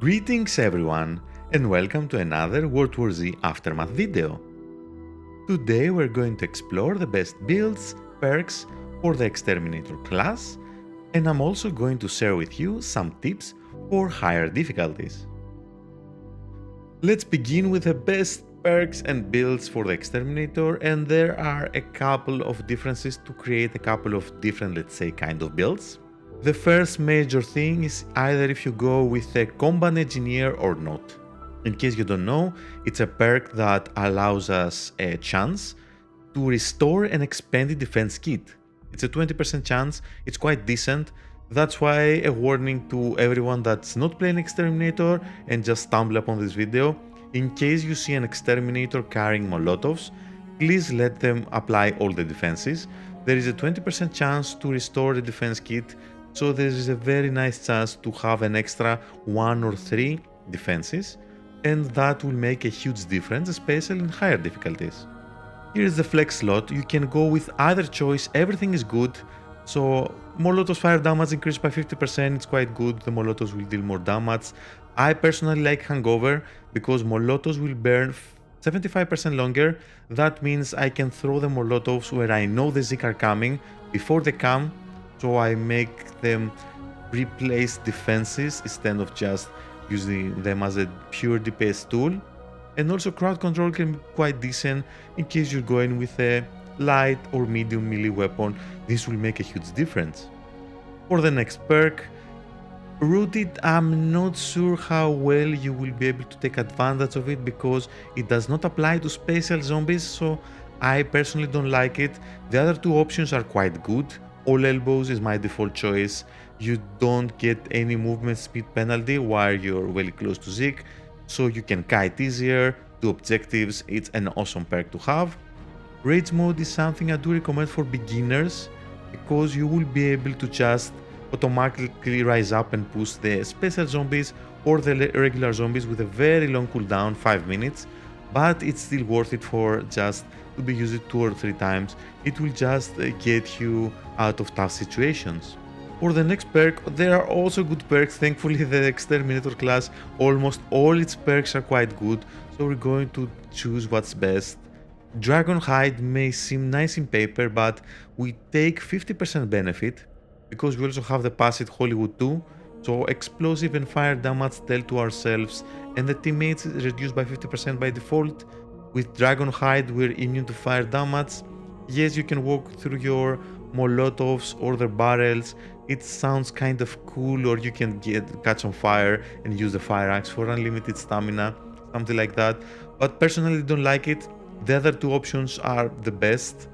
Greetings everyone, and welcome to another World War Z Aftermath video. Today we're going to explore the best builds, perks for the Exterminator class, and I'm also going to share with you some tips for higher difficulties. Let's begin with the best perks and builds for the Exterminator, and there are a couple of differences to create a couple of different, let's say, kind of builds. The first major thing is either if you go with a combat engineer or not. In case you don't know, it's a perk that allows us a chance to restore an expanded defense kit. It's a 20% chance, it's quite decent. That's why a warning to everyone that's not playing Exterminator and just stumble upon this video. In case you see an Exterminator carrying Molotovs, please let them apply all the defenses. There is a 20% chance to restore the defense kit, so there is a very nice chance to have an extra 1 or 3 defenses, and that will make a huge difference, especially in higher difficulties. Here is the flex slot. You can go with either choice, everything is good. So Molotovs fire damage increased by 50%, it's quite good, the Molotovs will deal more damage. I personally like Hangover because Molotovs will burn 75% longer. That means I can throw the Molotovs where I know the Zik are coming before they come, so I make them replace defenses instead of just using them as a pure DPS tool. And also crowd control can be quite decent in case you're going with a light or medium melee weapon. This will make a huge difference. For the next perk, Rooted, I'm not sure how well you will be able to take advantage of it because it does not apply to special zombies, so I personally don't like it. The other two options are quite good. All elbows is my default choice. You don't get any movement speed penalty while you're very close to Zik, so you can kite easier, do objectives. It's an awesome perk to have. Rage mode is something I do recommend for beginners because you will be able to just automatically rise up and push the special zombies or the regular zombies with a very long cooldown, 5 minutes, but it's still worth it for just to be used 2 or 3 times. It will just get you out of tough situations. For the next perk, there are also good perks. Thankfully, the Exterminator class, almost all its perks are quite good, so we're going to choose what's best. Dragon Hide may seem nice in paper, but we take 50% benefit because we also have the passive Hollywood 2, so explosive and fire damage dealt to ourselves and the teammates is reduced by 50% by default. With Dragon Hide, we're immune to fire damage. Yes, you can walk through your Molotovs or their barrels. It sounds kind of cool, or you can catch on fire and use the fire axe for unlimited stamina, something like that. But personally, I don't like it. The other two options are the best.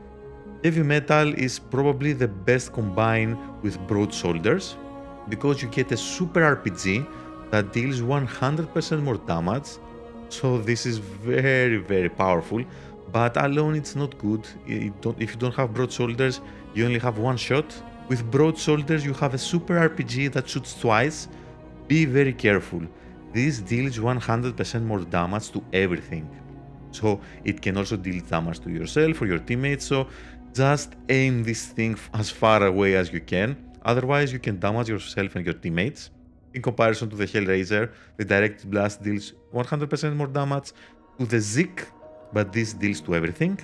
Heavy Metal is probably the best combined with Broad Shoulders because you get a super RPG that deals 100% more damage. So this is very powerful, but alone it's not good. If you don't have Broad Shoulders, you only have one shot. With Broad Shoulders you have a super RPG that shoots twice. Be very careful. This deals 100% more damage to everything. So it can also deal damage to yourself or your teammates, so just aim this thing as far away as you can. Otherwise you can damage yourself and your teammates. In comparison to the Hellraiser, the Directed Blast deals 100% more damage to the Zik, but this deals to everything.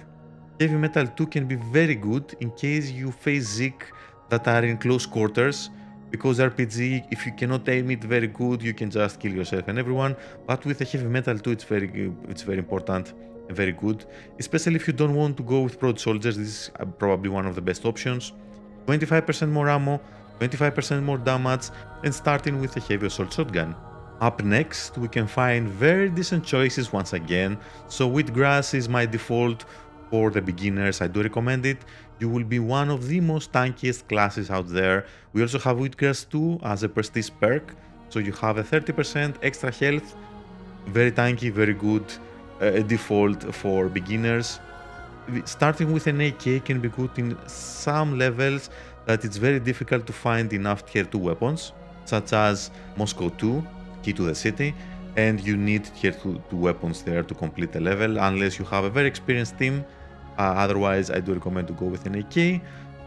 Heavy Metal 2 can be very good in case you face Zik that are in close quarters, because RPG, if you cannot aim it very good, you can just kill yourself and everyone, but with the Heavy Metal 2 it's very important and very good, especially if you don't want to go with Broad Soldiers. This is probably one of the best options. 25% more ammo, 25% more damage, and starting with a heavy assault shotgun. Up next, we can find very decent choices once again. So Wheatgrass is my default for the beginners. I do recommend it. You will be one of the most tankiest classes out there. We also have Wheatgrass 2 as a prestige perk, so you have a 30% extra health. Very tanky, very good default for beginners. Starting with an AK can be good in some levels that it's very difficult to find enough tier 2 weapons, such as Moscow 2, Key to the City, and you need tier 2 weapons there to complete the level, unless you have a very experienced team. Otherwise, I do recommend to go with an AK.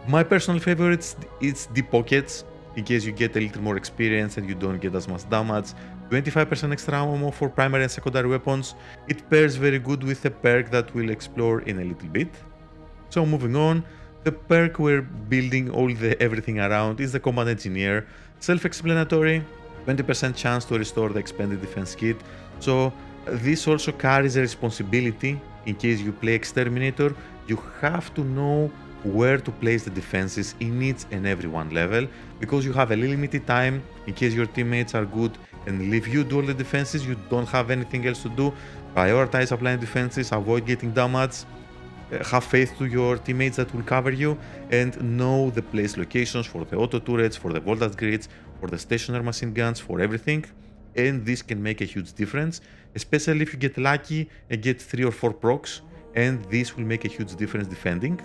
My personal favorite is Deep Pockets. in case you get a little more experience and you don't get as much damage. 25% extra ammo for primary and secondary weapons. It pairs very good with a perk that we'll explore in a little bit. So moving on, the perk we're building everything around is the Combat Engineer. Self-explanatory, 20% chance to restore the expended defense kit. So this also carries a responsibility. In case you play Exterminator, you have to know where to place the defenses in each and every one level, because you have a limited time. In case your teammates are good and leave you do all the defenses, you don't have anything else to do. Prioritize applying defenses, avoid getting damage, have faith to your teammates that will cover you, and know the place locations for the auto turrets, for the voltage grids, for the stationary machine guns, for everything. And this can make a huge difference, especially if you get lucky and get 3 or 4 procs, and this will make a huge difference defending.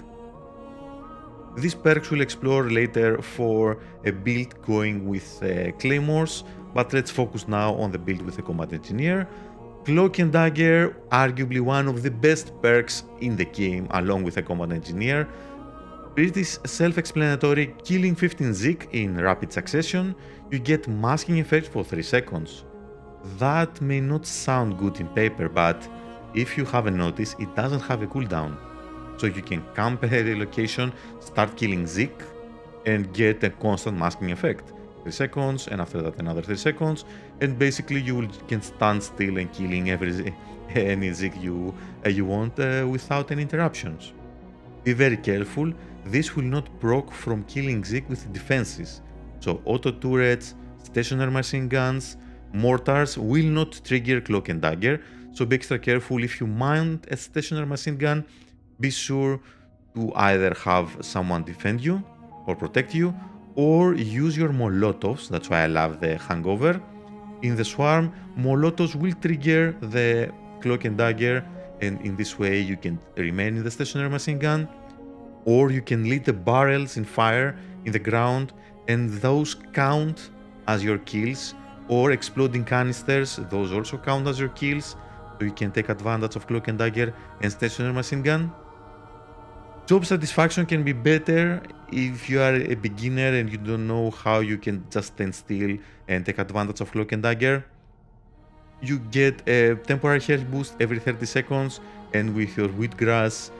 These perks we'll explore later for a build going with Claymores, but let's focus now on the build with the Combat Engineer. Cloak and Dagger, arguably one of the best perks in the game, along with the Combat Engineer. Pretty self-explanatory, killing 15 Zik in rapid succession, you get masking effect for 3 seconds. That may not sound good in paper, but if you haven't noticed, it doesn't have a cooldown. So you can camp at a location, start killing Zik, and get a constant masking effect. 3 seconds, and after that another 3 seconds, and basically you can stand still and killing any Zik you want without any interruptions. Be very careful, this will not proc from killing Zik with defenses. So auto turrets, stationary machine guns, mortars will not trigger Cloak and Dagger, so be extra careful. If you mount a stationary machine gun, be sure to either have someone defend you or protect you, or use your Molotovs. That's why I love the Hangover. In the Swarm, Molotovs will trigger the Cloak and Dagger, and in this way you can remain in the stationary machine gun, or you can lit the barrels in fire in the ground, and those count as your kills, or exploding canisters, those also count as your kills, so you can take advantage of Cloak and Dagger and stationary machine gun. Job satisfaction can be better if you are a beginner and you don't know how you can just stand still and take advantage of Cloak and Dagger. You get a temporary health boost every 30 seconds, and with your Wheatgrass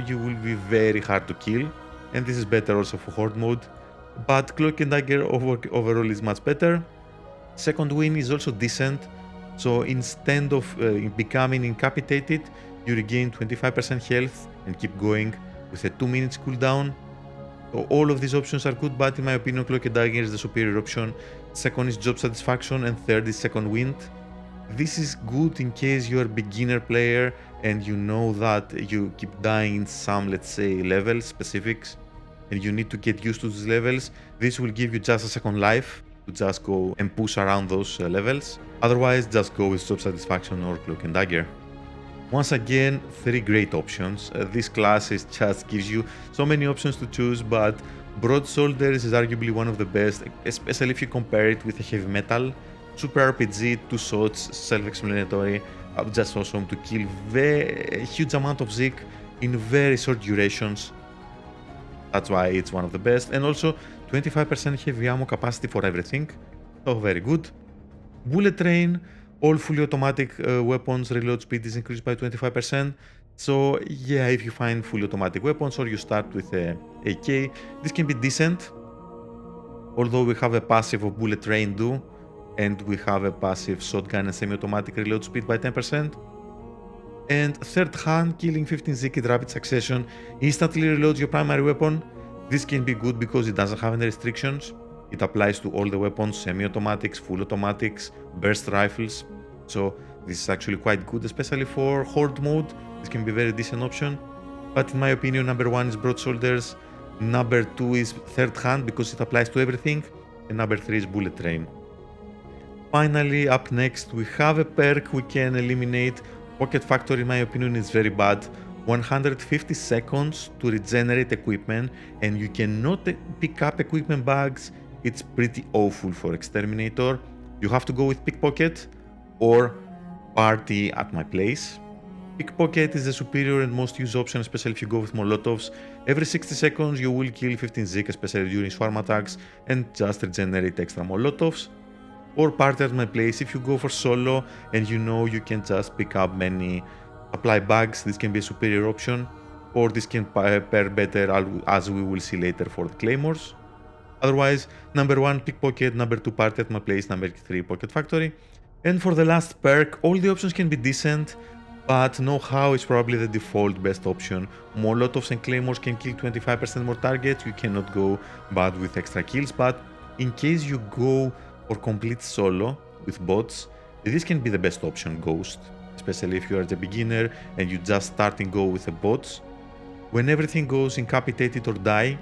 you will be very hard to kill, and this is better also for Horde mode, but Cloak and Dagger overall is much better. Second wind is also decent, so instead of becoming incapacitated, you regain 25% health and keep going with a 2 minutes cooldown. So all of these options are good, but in my opinion Cloak and Dagger is the superior option. Second is job satisfaction, and third is second wind. This is good in case you're a beginner player and you know that you keep dying in some, let's say, level specifics, and you need to get used to these levels. This will give you just a second life to just go and push around those levels. Otherwise, just go with job satisfaction or Cloak and Dagger. Once again, 3 great options. This class just gives you so many options to choose, but Broad Shoulders is arguably one of the best, especially if you compare it with a heavy metal. Super RPG, 2 shots, self-explanatory, just awesome to kill a huge amount of Zik in very short durations. That's why it's one of the best. And also 25% heavy ammo capacity for everything, so very good. Bullet Train, all fully automatic weapons reload speed is increased by 25%. So yeah, if you find fully automatic weapons or you start with a AK, this can be decent. Although we have a passive of Bullet Train too, and we have a passive shotgun and semi-automatic reload speed by 10%. And third hand, killing 15 Zik in rapid succession instantly reloads your primary weapon. This can be good because it doesn't have any restrictions. It applies to all the weapons, semi-automatics, full automatics, burst rifles. So this is actually quite good, especially for Horde mode. This can be a very decent option. But in my opinion, number 1 is Broad Shoulders, number 2 is third hand because it applies to everything, and number 3 is Bullet Train. Finally, up next, we have a perk we can eliminate. Pocket Factor, in my opinion, is very bad. 150 seconds to regenerate equipment, and you cannot pick up equipment bags. It's pretty awful for Exterminator. You have to go with Pickpocket or Party at my place. Pickpocket is the superior and most used option, especially if you go with Molotovs. Every 60 seconds you will kill 15 Zik, especially during swarm attacks, and just regenerate extra Molotovs. Or party at my place, if you go for solo and you know you can just pick up many supply bags, this can be a superior option. Or this can pair better, as we will see later, for the Claymores. Otherwise, number 1 Pickpocket, number 2 Party at my place, number 3 Pocket Factory. And for the last perk, all the options can be decent, but know-how is probably the default best option. Molotovs and Claymores can kill 25% more targets, you cannot go bad with extra kills, but in case you go for complete solo with bots, this can be the best option, Ghost, especially if you are the beginner and you just start and go with the bots. When everything goes incapacitated or die,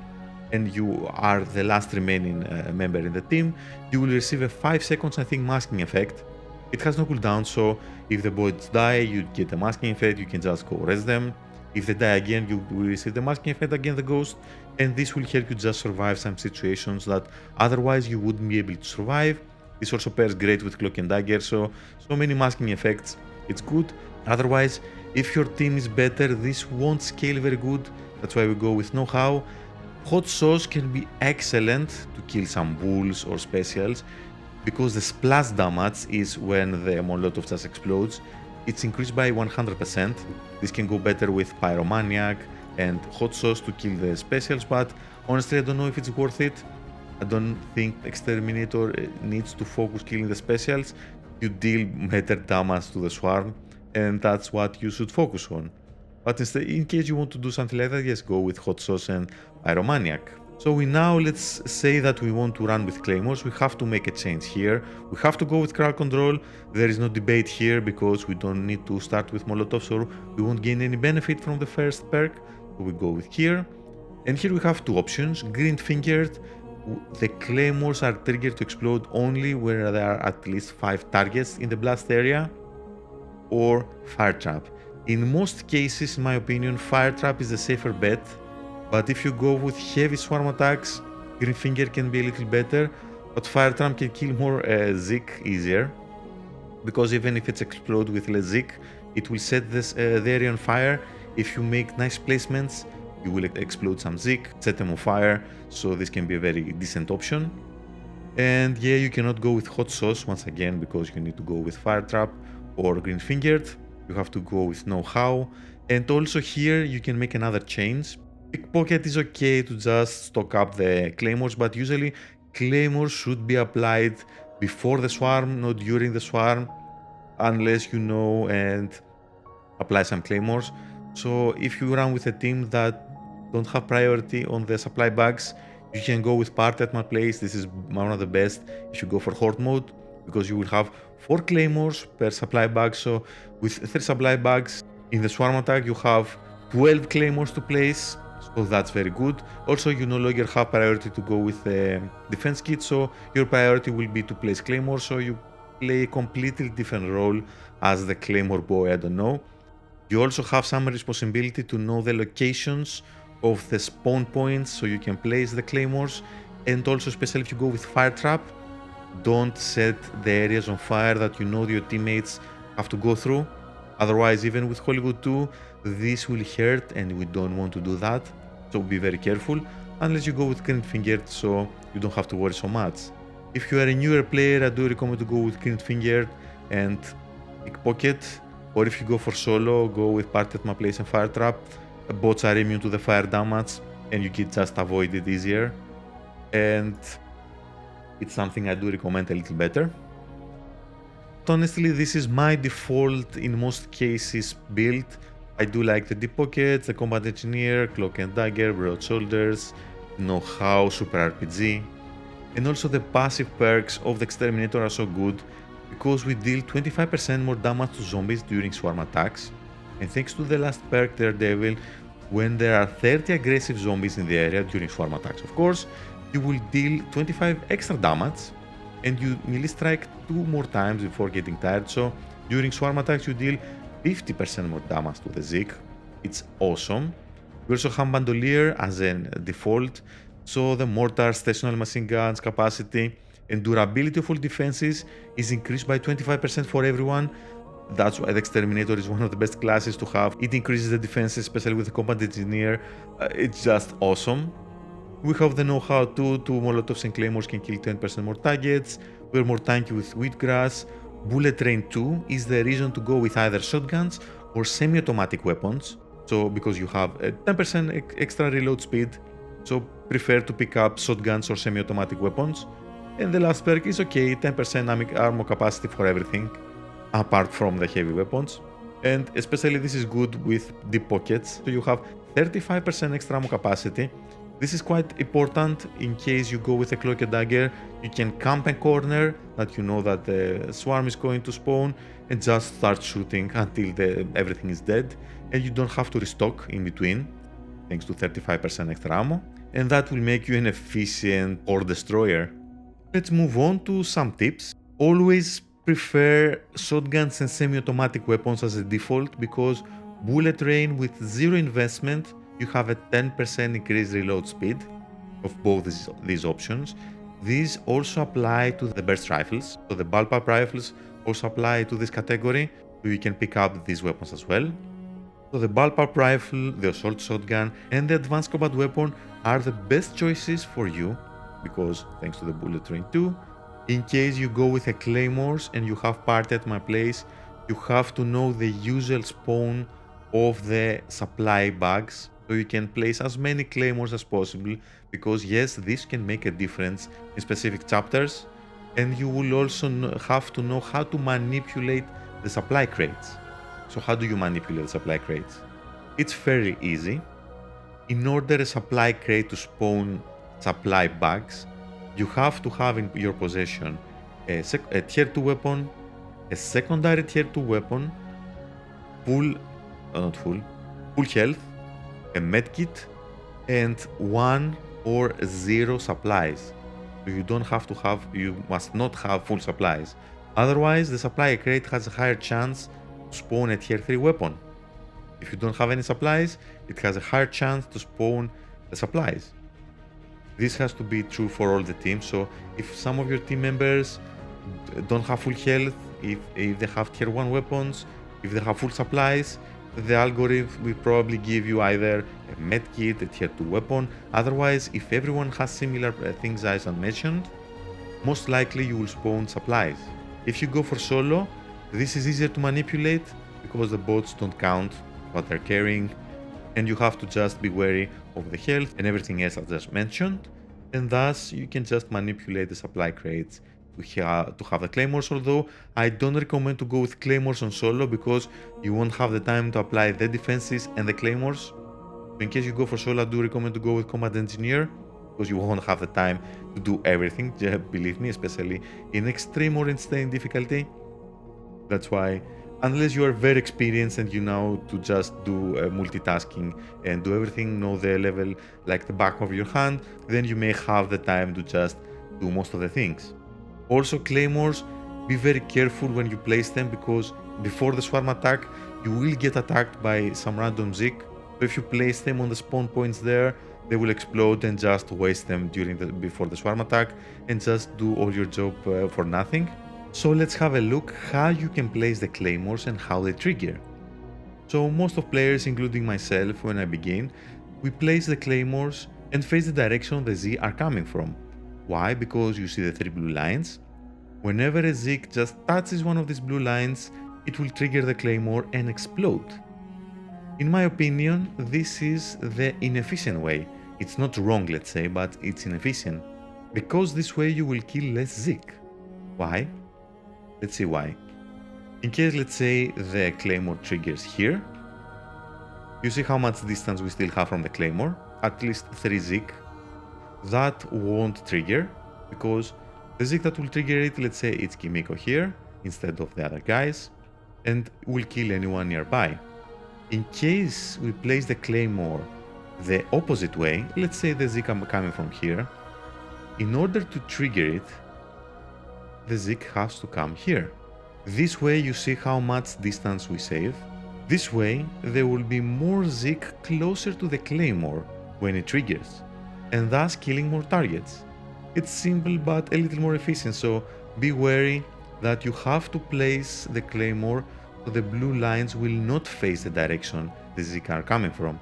and you are the last remaining member in the team, you will receive a 5 seconds, I think, masking effect. It has no cooldown, so if the bots die, you get a masking effect, you can just go rest them. If they die again, you will receive the masking effect again, the Ghost, and this will help you just survive some situations that otherwise you wouldn't be able to survive. This also pairs great with Cloak and Dagger, so many masking effects, it's good. Otherwise, if your team is better, this won't scale very good, that's why we go with know-how. Hot Sauce can be excellent to kill some bulls or specials, because the splash damage is when the Molotov just explodes. It's increased by 100%. This can go better with Pyromaniac and Hot Sauce to kill the specials, but honestly I don't know if it's worth it. I don't think Exterminator needs to focus killing the specials. You deal better damage to the swarm, and that's what you should focus on. But instead, in case you want to do something like that, yes, go with Hot Sauce and Pyromaniac. So let's say that we want to run with Claymores, we have to make a change here. We have to go with crowd control. There is no debate here because we don't need to start with Molotovs, or we won't gain any benefit from the first perk. So we go with here. And here we have two options. Green Fingered, the Claymores are triggered to explode only where there are at least 5 targets in the blast area. Or Fire Trap. In most cases, in my opinion, Fire Trap is the safer bet. But if you go with heavy swarm attacks, Green Finger can be a little better, but Fire Trap can kill more Zik easier, because even if it's explode with less Zik, it will set the area on fire. If you make nice placements, you will explode some Zik, set them on fire, so this can be a very decent option. And yeah, you cannot go with Hot Sauce once again, because you need to go with Fire Trap or Green Fingered. You have to go with know-how, and also here you can make another change. Pickpocket is okay to just stock up the Claymores, but usually Claymores should be applied before the swarm, not during the swarm, unless you know and apply some Claymores. So if you run with a team that don't have priority on the supply bags, you can go with Party at my place. This is one of the best if you go for Horde mode, because you will have 4 Claymores per supply bag. So with 3 supply bags in the swarm attack, you have 12 Claymores to place. So that's very good. Also, you no longer have priority to go with the defense kit, so your priority will be to place Claymore, so you play a completely different role as the Claymore boy, I don't know. You also have some responsibility to know the locations of the spawn points, so you can place the Claymores, and also especially if you go with Fire Trap, don't set the areas on fire that you know your teammates have to go through. Otherwise, even with Hollywood 2, this will hurt and we don't want to do that. So be very careful, unless you go with Green Fingered, so you don't have to worry so much. If you are a newer player, I do recommend to go with Green Fingered and Pickpocket, or if you go for solo, go with Party at my place and Fire Trap. Bots are immune to the fire damage and you can just avoid it easier. And it's something I do recommend a little better. Honestly, this is my default in most cases build. I do like the Deep Pockets, the Combat Engineer, Cloak and Dagger, Broad Shoulders, Know-How, Super RPG. And also the passive perks of the Exterminator are so good because we deal 25% more damage to zombies during swarm attacks. And thanks to the last perk, Daredevil, when there are 30 aggressive zombies in the area during swarm attacks, of course, you will deal 25 extra damage and you melee strike 2 more times before getting tired. So during swarm attacks, you deal 50% more damage to the Zik. It's awesome. We also have Bandolier as a default, so the mortar, stationary machine guns, capacity, and durability of all defenses is increased by 25% for everyone. That's why the Exterminator is one of the best classes to have. It increases the defense, especially with the Combat Engineer. It's just awesome. We have the know-how too. Two Molotovs and Claymores can kill 10% more targets. We're more tanky with Wheatgrass. Bullet Train 2 is the reason to go with either shotguns or semi-automatic weapons. So because you have a 10% extra reload speed, so prefer to pick up shotguns or semi-automatic weapons. And the last perk is okay, 10% ammo capacity for everything, apart from the heavy weapons. And especially this is good with deep pockets, so you have 35% extra ammo capacity. This is quite important in case you go with a cloak and dagger. You can camp a corner that you know that the swarm is going to spawn and just start shooting until everything is dead, and you don't have to restock in between thanks to 35% extra ammo, and that will make you an efficient ore destroyer. Let's move on to some tips. Always prefer shotguns and semi-automatic weapons as a default because bullet train with zero investment, you have a 10% increased reload speed of both these options. These also apply to the burst rifles, so the bullpup rifles also apply to this category, so you can pick up these weapons as well. So the bullpup rifle, the assault shotgun, and the advanced combat weapon are the best choices for you because thanks to the bullet train 2. In case you go with a claymores and you have party at my place, you have to know the usual spawn of the supply bags, so you can place as many claymores as possible, because yes, this can make a difference in specific chapters, and you will also have to know how to manipulate the supply crates. So how do you manipulate the supply crates? It's very easy. In order a supply crate to spawn supply bags, you have to have in your possession a tier 2 weapon, a secondary tier 2 weapon, full health, a medkit, and 1 or 0 supplies. So you must not have full supplies. Otherwise, the supply crate has a higher chance to spawn a tier 3 weapon. If you don't have any supplies, it has a higher chance to spawn the supplies. This has to be true for all the teams, so if some of your team members don't have full health, if they have tier 1 weapons, if they have full supplies, the algorithm will probably give you either a medkit, a tier 2 weapon. Otherwise, if everyone has similar things as I mentioned, most likely you will spawn supplies. If you go for solo, this is easier to manipulate because the bots don't count what they're carrying, and you have to just be wary of the health and everything else I just mentioned, and thus you can just manipulate the supply crates to have the claymores, although I don't recommend to go with claymores on solo because you won't have the time to apply the defenses and the claymores. In case you go for solo, I do recommend to go with combat engineer because you won't have the time to do everything, believe me, especially in extreme or insane difficulty. That's why, unless you are very experienced and you know to just do multitasking and do everything, know the level like the back of your hand, then you may have the time to just do most of the things. Also, claymores, be very careful when you place them because before the swarm attack, you will get attacked by some random Zik. So if you place them on the spawn points there, they will explode and just waste them before the swarm attack and just do all your job for nothing. So let's have a look how you can place the claymores and how they trigger. So most of players, including myself when I begin, we place the claymores and face the direction the Z are coming from. Why? Because you see the 3 blue lines. Whenever a Zik just touches one of these blue lines, it will trigger the claymore and explode. In my opinion, this is the inefficient way. It's not wrong, let's say, but it's inefficient. Because this way you will kill less Zik. Why? Let's see why. In case, let's say, the claymore triggers here, you see how much distance we still have from the claymore, at least 3 Zik. That won't trigger, because the Zik that will trigger it, let's say it's Kimiko here, instead of the other guys, and will kill anyone nearby. In case we place the claymore the opposite way, let's say the Zik coming from here, in order to trigger it, the Zik has to come here. This way you see how much distance we save. This way there will be more Zik closer to the claymore when it triggers, and thus killing more targets. It's simple but a little more efficient, so be wary that you have to place the claymore so the blue lines will not face the direction the Zik are coming from.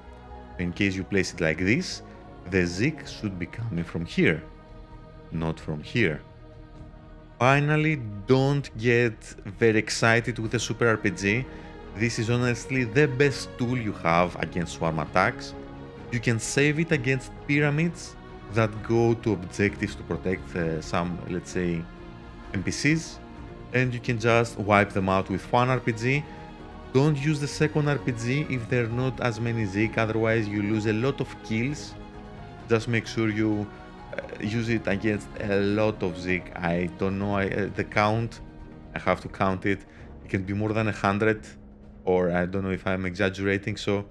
In case you place it like this, the Zik should be coming from here, not from here. Finally, don't get very excited with the Super RPG. This is honestly the best tool you have against swarm attacks. You can save it against pyramids that go to objectives to protect some, let's say, NPCs, and you can just wipe them out with one RPG. Don't use the second RPG if there are not as many Zik, otherwise you lose a lot of kills. Just make sure you use it against a lot of Zik. I don't know the count, I have to count it. It can be more than 100, or I don't know if I'm exaggerating, so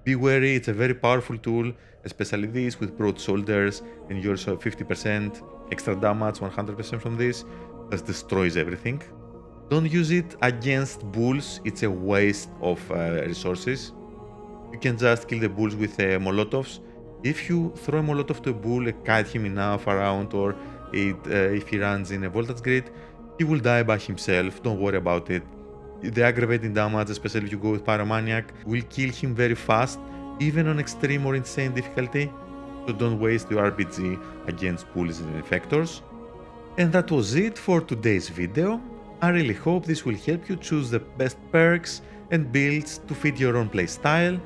be wary. It's a very powerful tool, especially this with broad shoulders, and you also have 50% extra damage, 100% from this. That destroys everything. Don't use it against bulls, it's a waste of resources. You can just kill the bulls with molotovs. If you throw a molotov to a bull, kite him enough around, or if he runs in a voltage grid, he will die by himself, don't worry about it. The aggravating damage, especially if you go with Pyromaniac, will kill him very fast, even on extreme or insane difficulty, so don't waste your RPG against bullies and infectors. And that was it for today's video. I really hope this will help you choose the best perks and builds to fit your own playstyle.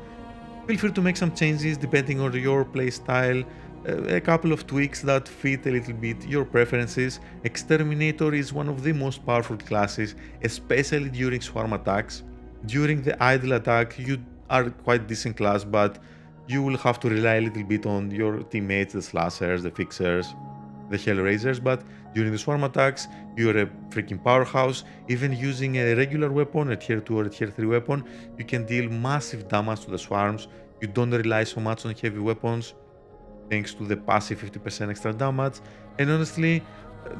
Feel free to make some changes depending on your playstyle, a couple of tweaks that fit a little bit your preferences. Exterminator is one of the most powerful classes, especially during swarm attacks. During the idle attack, you are quite decent class, but you will have to rely a little bit on your teammates, the slashers, the fixers, the hellraisers, but during the swarm attacks, you're a freaking powerhouse. Even using a regular weapon, a tier 2 or a tier 3 weapon, you can deal massive damage to the swarms. You don't rely so much on heavy weapons, thanks to the passive 50% extra damage, and honestly,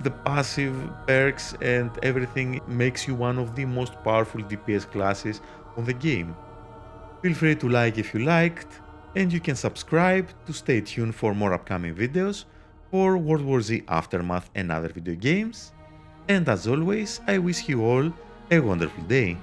the passive perks and everything makes you one of the most powerful DPS classes on the game. Feel free to like if you liked, and you can subscribe to stay tuned for more upcoming videos for World War Z Aftermath and other video games. And as always, I wish you all a wonderful day.